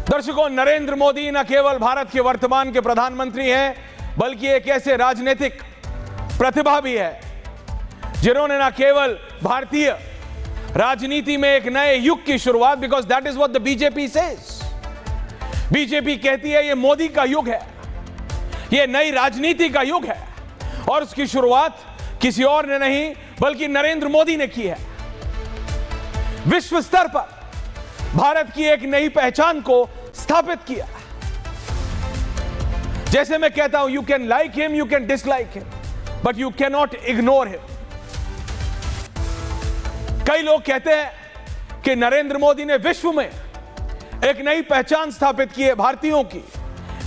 दर्शकों, नरेंद्र मोदी न केवल भारत के वर्तमान के प्रधानमंत्री हैं, बल्कि एक ऐसे राजनीतिक प्रतिभा भी है जिन्होंने न केवल भारतीय राजनीति में एक नए युग की शुरुआत, because that is what the BJP says. BJP कहती है ये मोदी का युग है, ये नई राजनीति का युग है, और उसकी शुरुआत किसी और ने नहीं बल्कि नरेंद्र मोदी ने की है। विश्व स्तर पर भारत की एक नई पहचान को स्थापित किया। जैसे मैं कहता हूं, you can like him, you can dislike him, but you can not ignore him. कई लोग कहते हैं कि नरेंद्र मोदी ने विश्व में एक नई पहचान स्थापित की है भारतीयों की,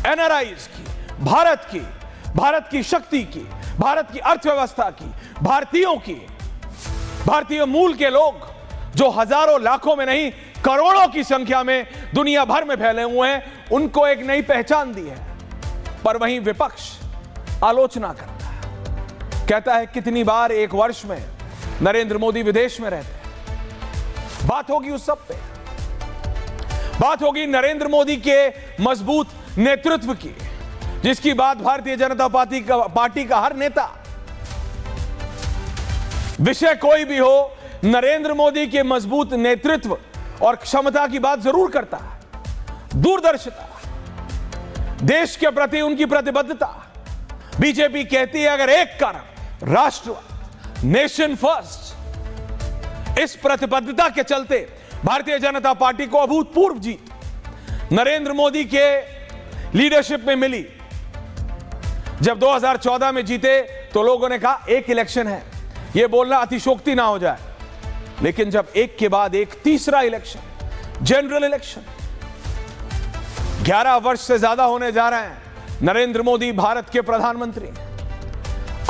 एनआरआईज की, भारत की शक्ति की, भारत की अर्थव्यवस्था की, भारतीयों की। भारतीय मूल के लोग जो हजारों लाखों में नहीं करोड़ों की संख्या में दुनिया भर में फैले हुए हैं, उनको एक नई पहचान दी है। पर वहीं विपक्ष आलोचना करता है, कहता है कितनी बार एक वर्ष में नरेंद्र मोदी विदेश में रहते हैं। बात होगी उस सब पे, बात होगी नरेंद्र मोदी के मजबूत नेतृत्व की, जिसकी बात भारतीय जनता पार्टी का हर नेता, विषय कोई भी हो, नरेंद्र मोदी के मजबूत नेतृत्व और क्षमता की बात जरूर करता है। दूरदर्शिता, देश के प्रति उनकी प्रतिबद्धता। बीजेपी कहती है अगर एक कारण राष्ट्रवाद, नेशन फर्स्ट, इस प्रतिबद्धता के चलते भारतीय जनता पार्टी को अभूतपूर्व जीत नरेंद्र मोदी के लीडरशिप में मिली। जब 2014 में जीते तो लोगों ने कहा एक इलेक्शन है, यह बोलना अतिशोक्ति ना हो जाए, लेकिन जब एक के बाद एक तीसरा इलेक्शन, जनरल इलेक्शन, 11 वर्ष से ज्यादा होने जा रहे हैं नरेंद्र मोदी भारत के प्रधानमंत्री,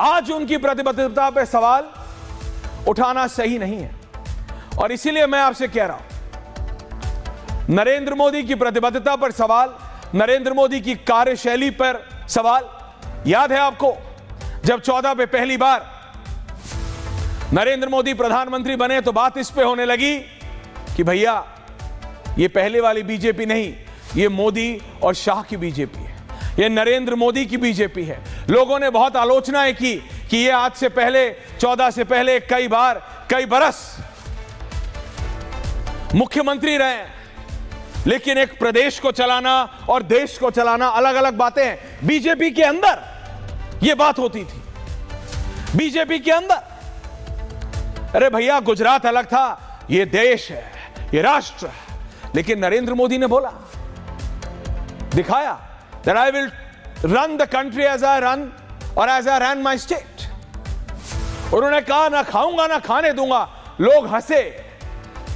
आज उनकी प्रतिबद्धता पर सवाल उठाना सही नहीं है। और इसीलिए मैं आपसे कह रहा हूं, नरेंद्र मोदी की प्रतिबद्धता पर सवाल, नरेंद्र मोदी की कार्यशैली पर सवाल। याद है आपको जब 14 पे पहली बार नरेंद्र मोदी प्रधानमंत्री बने तो बात इस पे होने लगी कि भैया ये पहले वाली बीजेपी नहीं, ये मोदी और शाह की बीजेपी है, ये नरेंद्र मोदी की बीजेपी है। लोगों ने बहुत आलोचनाएं की कि ये आज से पहले, 14 से पहले कई बार, कई बरस मुख्यमंत्री रहे हैं, लेकिन एक प्रदेश को चलाना और देश को चलाना अलग अलग बातें हैं। बीजेपी के अंदर यह बात होती थी, बीजेपी के अंदर। अरे भैया गुजरात अलग था, यह देश है, यह राष्ट्र है, लेकिन नरेंद्र मोदी ने बोला, दिखाया that I will run the country as I run or as I ran my state। उन्होंने कहा ना खाऊंगा ना खाने दूंगा। लोग हंसे,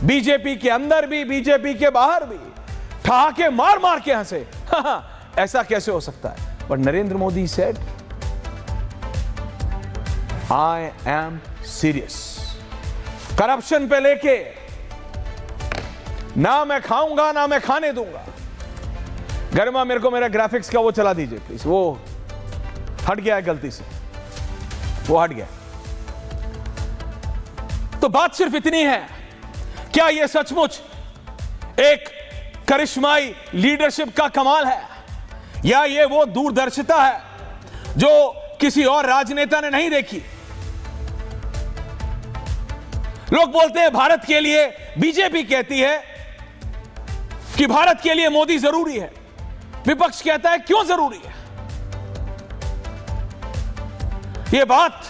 बीजेपी के अंदर भी, बीजेपी के बाहर भी, ठहाके मार मार के हंसे। ऐसा कैसे हो सकता है? But Narendra Modi said I am serious। Corruption पे लेके ना मैं खाऊंगा ना मैं खाने दूंगा। गरिमा, मेरे को मेरा ग्राफिक्स का वो चला दीजिए प्लीज, वो हट गया है गलती से, वो हट गया। तो बात सिर्फ इतनी है, क्या यह सचमुच एक करिश्माई लीडरशिप का कमाल है, या यह वो दूरदर्शिता है जो किसी और राजनेता ने नहीं देखी? लोग बोलते हैं भारत के लिए, बीजेपी कहती है कि भारत के लिए मोदी जरूरी है, विपक्ष कहता है क्यों जरूरी है? यह बात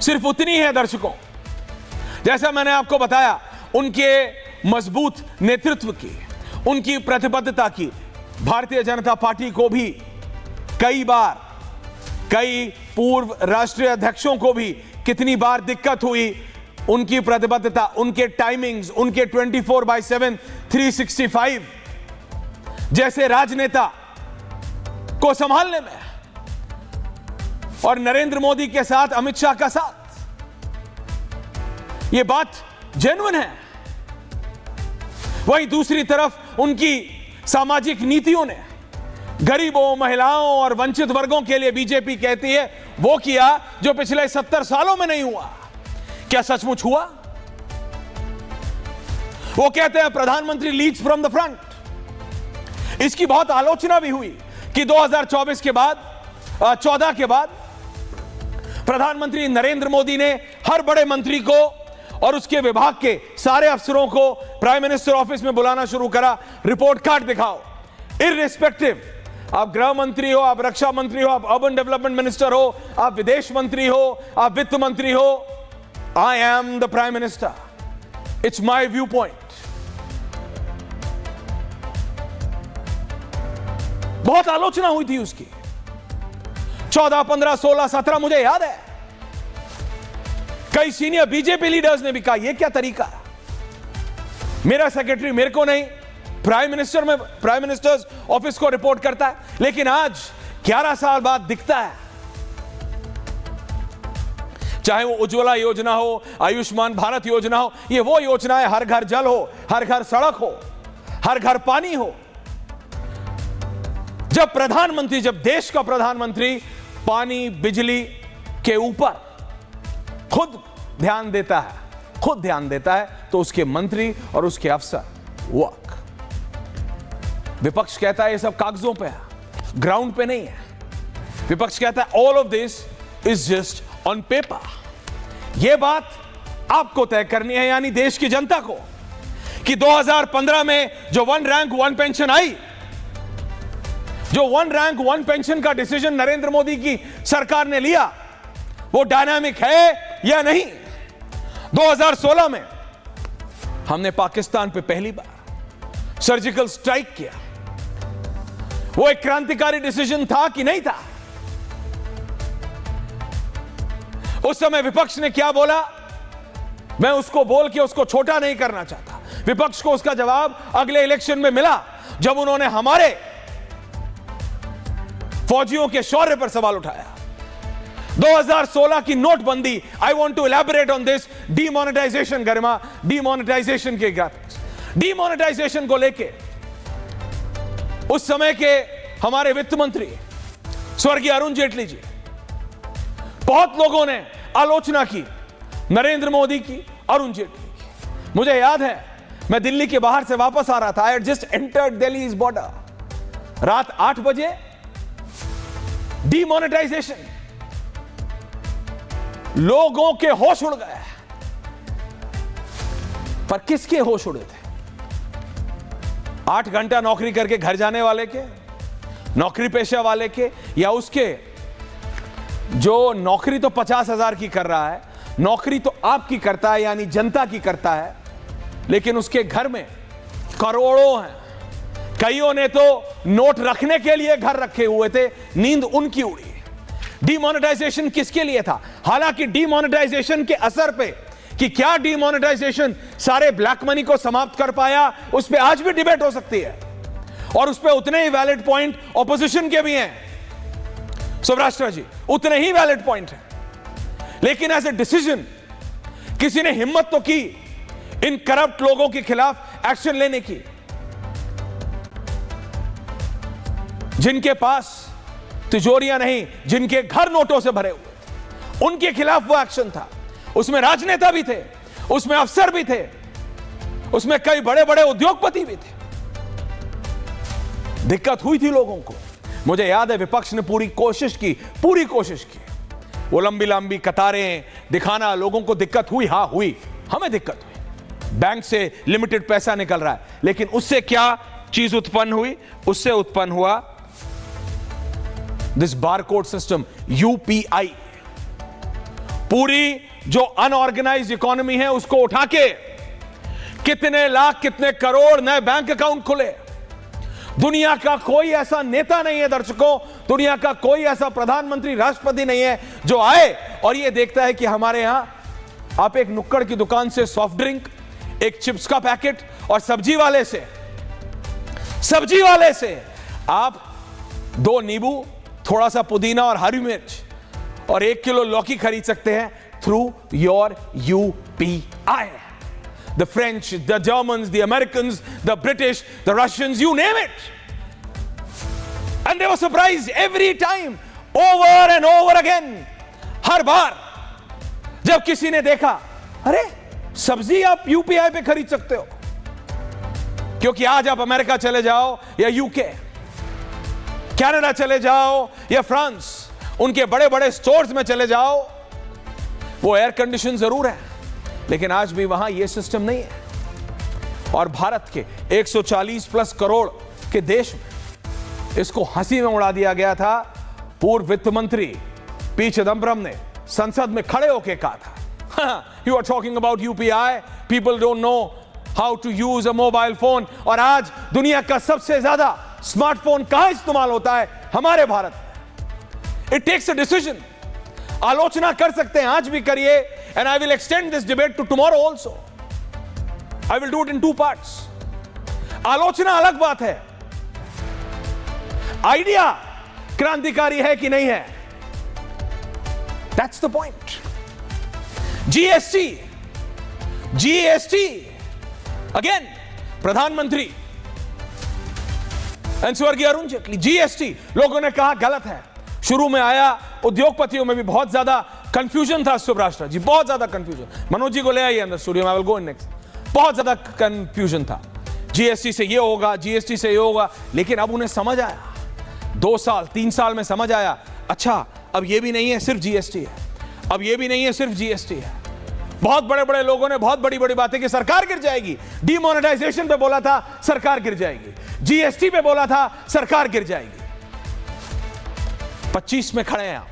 सिर्फ उतनी है दर्शकों, जैसा मैंने आपको बताया, उनके मजबूत नेतृत्व की, उनकी प्रतिबद्धता की। भारतीय जनता पार्टी को भी कई बार, कई पूर्व राष्ट्रीय अध्यक्षों को भी कितनी बार दिक्कत हुई उनकी प्रतिबद्धता, उनके टाइमिंग्स, उनके 24/7 365 जैसे राजनेता को संभालने में, और नरेंद्र मोदी के साथ अमित शाह का साथ। यह बात जेन्युइन है। वहीं दूसरी तरफ उनकी सामाजिक नीतियों ने गरीबों, महिलाओं और वंचित वर्गों के लिए बीजेपी कहती है वो किया जो पिछले 70 सालों में नहीं हुआ। क्या सचमुच हुआ? वो कहते हैं प्रधानमंत्री लीड्स फ्रॉम द फ्रंट, इसकी बहुत आलोचना भी हुई कि 2024 के बाद 14 के बाद प्रधानमंत्री नरेंद्र मोदी ने हर बड़े मंत्री को और उसके विभाग के सारे अफसरों को प्राइम मिनिस्टर ऑफिस में बुलाना शुरू करा। रिपोर्ट कार्ड दिखाओ, इररिस्पेक्टिव, आप गृह मंत्री हो, आप रक्षा मंत्री हो, आप अर्बन डेवलपमेंट मिनिस्टर हो, आप विदेश मंत्री हो, आप वित्त मंत्री हो, I am the prime minister, it's my view point. बहुत आलोचना हुई थी उसकी 14, 15, 16, 17, मुझे याद है। कई सीनियर बीजेपी लीडर्स ने भी कहा यह क्या तरीका है, मेरा सेक्रेटरी मेरे को नहीं, प्राइम मिनिस्टर्स ऑफिस को रिपोर्ट करता है। लेकिन आज 11 साल बाद दिखता है, चाहे वो उज्ज्वला योजना हो, आयुष्मान भारत योजना हो, ये वो योजना है, हर घर जल हो, हर घर सड़क हो, हर घर पानी हो। जब देश का प्रधानमंत्री पानी बिजली के ऊपर खुद ध्यान देता है तो उसके मंत्री और उसके अफसर वर्क। विपक्ष कहता है ये सब कागजों पे है, ग्राउंड पे नहीं है। विपक्ष कहता है all of this is just on paper. यह बात आपको तय करनी है, यानी देश की जनता को, कि 2015 में जो 1 रैंक 1 पेंशन आई, जो 1 रैंक 1 पेंशन का डिसीजन नरेंद्र मोदी की सरकार ने लिया, वो डायनामिक है या नहीं। 2016 में हमने पाकिस्तान पे पहली बार सर्जिकल स्ट्राइक किया, वो एक क्रांतिकारी डिसीजन था कि नहीं था? उस समय विपक्ष ने क्या बोला, मैं उसको बोल के उसको छोटा नहीं करना चाहता। विपक्ष को उसका जवाब अगले इलेक्शन में मिला, जब उन्होंने हमारे फौजियों के शौर्य पर सवाल उठाया। 2016 की नोटबंदी, I want to elaborate on this, demonetisation, Garima, demonetisation के ग्राफिक्स, डीमोनेटाइजेशन को लेके उस समय के हमारे वित्त मंत्री स्वर्गीय अरुण जेटली जी, बहुत लोगों ने आलोचना की नरेंद्र मोदी की, अरुण जेटली की। मुझे याद है, मैं दिल्ली के बाहर से वापस आ रहा था, I had just entered Delhi's border, रात 8 बजे, डीमोनेटाइजेशन, लोगों के होश उड़ गए। पर किसके होश उड़े थे? 8 घंटा नौकरी करके घर जाने वाले के, नौकरी पेशा वाले के, या उसके जो नौकरी तो 50,000 की कर रहा है, नौकरी तो आपकी करता है, यानी जनता की करता है, लेकिन उसके घर में करोड़ों हैं। कईयों ने तो नोट रखने के लिए घर रखे हुए थे, नींद उनकी उड़ी। डीमोनेटाइजेशन किसके लिए था? हालांकि डीमोनेटाइजेशन के असर पे, कि क्या डीमोनेटाइजेशन सारे ब्लैक मनी को समाप्त कर पाया, उस पर आज भी डिबेट हो सकती है, और उस पर उतने ही वैलिड पॉइंट ऑपोजिशन के भी हैं। सौराष्ट्र जी, उतने ही वैलिड पॉइंट है। लेकिन एज ए डिसीजन किसी ने हिम्मत तो की इन करप्ट लोगों के खिलाफ एक्शन लेने की, जिनके पास तिजोरियां नहीं, जिनके घर नोटों से भरे हुए थे, उनके खिलाफ वो एक्शन था। उसमें राजनेता भी थे, उसमें अफसर भी थे, उसमें कई बड़े बड़े उद्योगपति भी थे। दिक्कत हुई थी लोगों को। मुझे याद है, विपक्ष ने पूरी कोशिश की, वो लंबी लंबी कतारें दिखाना, लोगों को दिक्कत हुई, हां हुई, हमें दिक्कत हुई, बैंक से लिमिटेड पैसा निकल रहा है, लेकिन उससे क्या चीज उत्पन्न हुई? उससे उत्पन्न हुआ दिस बारकोड सिस्टम, यूपीआई। पूरी जो अनऑर्गेनाइज्ड इकोनॉमी है उसको उठा के कितने लाख, कितने करोड़ नए बैंक अकाउंट खुले। दुनिया का कोई ऐसा नेता नहीं है दर्शकों, दुनिया का कोई ऐसा प्रधानमंत्री, राष्ट्रपति नहीं है जो आए और ये देखता है कि हमारे यहां आप एक नुक्कड़ की दुकान से सॉफ्ट ड्रिंक, एक चिप्स का पैकेट और सब्जी वाले से आप 2 नींबू, थोड़ा सा पुदीना और हरी मिर्च और 1 किलो लौकी खरीद सकते हैं through your UPI. The French, the Germans, the Americans, the British, the Russians, you name it. And they were surprised every time, over and over again. हर बार जब किसी ने देखा, अरे सब्जी आप यूपीआई पे खरीद सकते हो, क्योंकि आज आप अमेरिका चले जाओ या यूके, कनाडा चले जाओ या फ्रांस, उनके बड़े बड़े स्टोर्स में चले जाओ, वो एयर कंडीशन जरूर है, लेकिन आज भी वहां यह सिस्टम नहीं है। और भारत के 140 प्लस करोड़ के देश में इसको हंसी में उड़ा दिया गया था। पूर्व वित्त मंत्री पी चिदंबरम ने संसद में खड़े होकर कहा था, you are talking about UPI, people don't know how to use a mobile phone. और आज दुनिया का सबसे ज्यादा स्मार्टफोन कहां इस्तेमाल होता है? हमारे भारत में। It takes a decision. आलोचना कर सकते हैं, आज भी करिए, and I will extend this debate to tomorrow also. I will do it in 2 parts. आलोचना अलग बात है, आइडिया क्रांतिकारी है कि नहीं है, that's the point. GST again, प्रधानमंत्री स्वर्गीय अरुण जेटली, जीएसटी लोगों ने कहा गलत है। शुरू में आया, उद्योगपतियों में भी बहुत ज्यादा कंफ्यूजन था। सुब्राष्ट्र जी, बहुत ज्यादा कंफ्यूजन। मनोज जी को ले आइए अंदर स्टूडियो में, आई विल गो नेक्स्ट। बहुत ज्यादा कंफ्यूजन था, जीएसटी से ये होगा, जीएसटी से ये होगा, लेकिन अब उन्हें समझ आया, 2 साल 3 साल में समझ आया, अच्छा अब ये भी नहीं है सिर्फ जीएसटी है, अब ये भी नहीं है सिर्फ जीएसटी है। बहुत बड़े बड़े लोगों ने बहुत बड़ी बड़ी बातें की, सरकार गिर जाएगी। डीमोनेटाइजेशन पे बोला था, सरकार गिर जाएगी। जीएसटी पे बोला था, सरकार गिर जाएगी। 25 में खड़े हैं आप,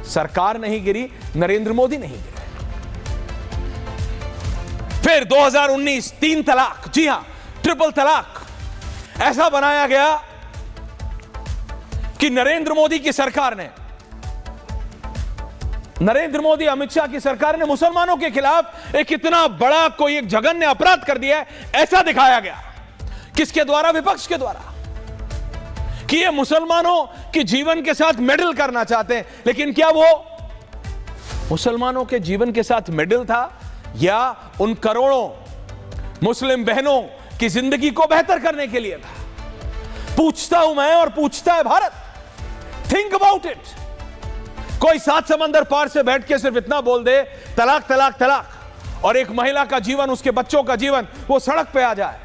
सरकार नहीं गिरी, नरेंद्र मोदी नहीं गिरे। फिर 2019 3 तलाक, जी हां, ट्रिपल तलाक ऐसा बनाया गया कि नरेंद्र मोदी की सरकार ने, नरेंद्र मोदी अमित शाह की सरकार ने मुसलमानों के खिलाफ एक इतना बड़ा कोई एक जघन्य अपराध कर दिया है, ऐसा दिखाया गया। किसके द्वारा? विपक्ष के द्वारा, कि ये मुसलमानों के जीवन के साथ मेडल करना चाहते हैं। लेकिन क्या वो मुसलमानों के जीवन के साथ मेडल था, या उन करोड़ों मुस्लिम बहनों की जिंदगी को बेहतर करने के लिए था? पूछता हूं मैं और पूछता है भारत। Think about it. कोई 7 समंदर पार से बैठ के सिर्फ इतना बोल दे, तलाक तलाक तलाक, और एक महिला का जीवन, उसके बच्चों का जीवन, वो सड़क पे आ जाए।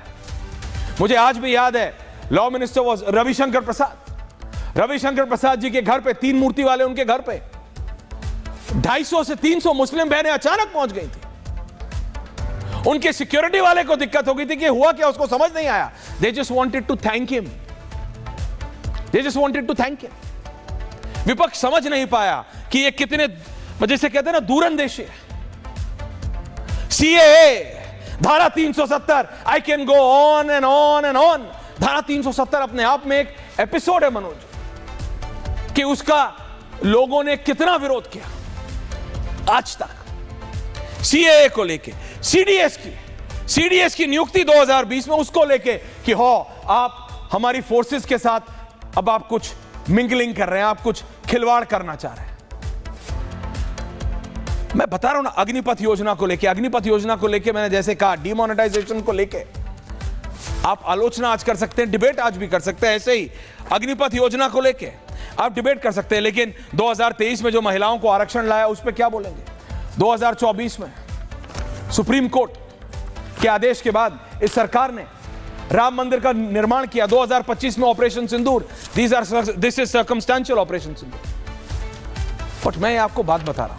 मुझे आज भी याद है, लॉ मिनिस्टर वाज रविशंकर प्रसाद। रविशंकर प्रसाद जी के घर पे, 3 मूर्ति वाले उनके घर पे 250 से 300 मुस्लिम बहनें अचानक पहुंच गई थी। उनके सिक्योरिटी वाले को दिक्कत हो गई थी कि हुआ क्या, उसको समझ नहीं आया। They just wanted to thank him, they just wanted to thank him. विपक्ष समझ नहीं पाया कि ये कितने, जैसे कहते हैं ना, दूरंदेशी है। सीएए, धारा 370, I can go on and on and on. धारा 370 अपने आप में एक एपिसोड है मनोज, कि उसका लोगों ने कितना विरोध किया आज तक। सीएए को लेके, सीडीएस की नियुक्ति 2020 में, उसको लेके कि हो आप हमारी फोर्सेस के साथ अब आप कुछ मिंगलिंग कर रहे हैं, आप कुछ खिलवाड़ करना चाह रहे हैं। मैं बता रहा हूं ना, अग्निपथ योजना को लेके, अग्निपथ योजना को लेके मैंने जैसे कहा, डिमोनेटाइजेशन को लेके आप आलोचना आज कर सकते हैं, डिबेट आज भी कर सकते हैं। ऐसे ही अग्निपथ योजना को लेके आप डिबेट कर सकते हैं, लेकिन 2023 में जो महिलाओं को आरक्षण लाया, उस पर क्या बोलेंगे? 2024 में सुप्रीम कोर्ट के आदेश के बाद इस सरकार ने राम मंदिर का निर्माण किया। 2025 में operation Sindoor, this is circumstantial operation Sindoor. But मैं आपको बात बता रहा हूं,